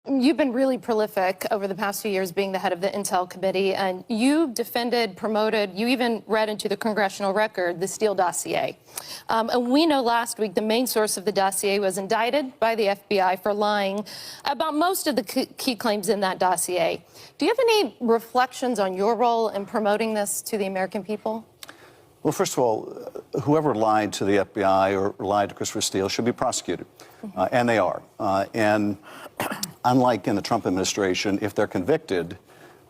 You've been really prolific over the past few years being the head of the Intel Committee, and you defended, promoted, you even read into the congressional record the Steele dossier. And we know last week the main source of the dossier was indicted by the FBI for lying about most of the key claims in that dossier. Do you have any reflections on your role in promoting this to the American people? Well, first of all, whoever lied to the FBI or lied to Christopher Steele should be prosecuted, and they are. And unlike in the Trump administration, if they're convicted,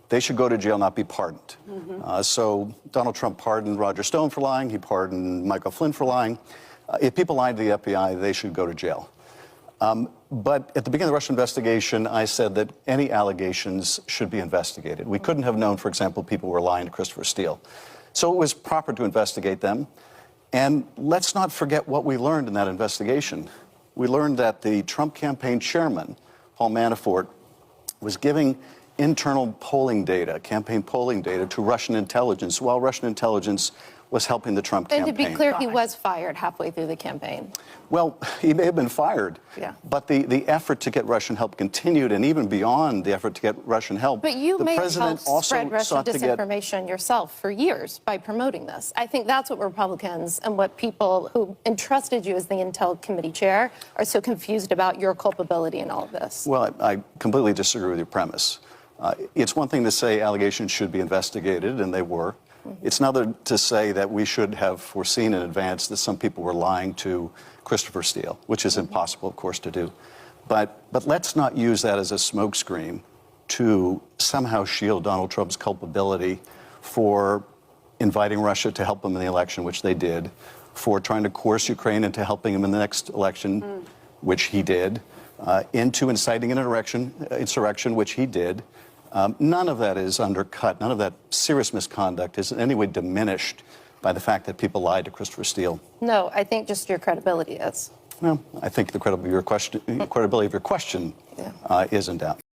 they should go to jail, not be pardoned. So Donald Trump pardoned Roger Stone for lying. He pardoned Michael Flynn for lying. If people lied to the FBI, they should go to jail. But at the beginning of the Russia investigation, I said that any allegations should be investigated. We couldn't have known, for example, people were lying to Christopher Steele. So it was proper to investigate them. And let's not forget what we learned in that investigation. We learned that the Trump campaign chairman, Paul Manafort, was giving internal polling data, campaign polling data, to Russian intelligence while Russian intelligence was helping the Trump campaign. And to be clear, he was fired halfway through the campaign. Well, he may have been fired, but the effort to get Russian help continued, and even beyond the effort to get Russian help, but you the may president have also spread Russian sought to get disinformation yourself for years by promoting this. I think that's what Republicans and what people who entrusted you as the Intel Committee chair are so confused about your culpability in all of this. Well, I completely disagree with your premise. It's one thing to say allegations should be investigated, and they were. It's another to say that we should have foreseen in advance that some people were lying to Christopher Steele, which is impossible, of course, to do. But let's not use that as a smokescreen to somehow shield Donald Trump's culpability for inviting Russia to help him in the election, which they did, for trying to coerce Ukraine into helping him in the next election, which he did, into inciting an insurrection, which he did. None of that is undercut. None of that serious misconduct is in any way diminished by the fact that people lied to Christopher Steele. No, I think just your credibility is. Well, I think the credibility of your question is in doubt.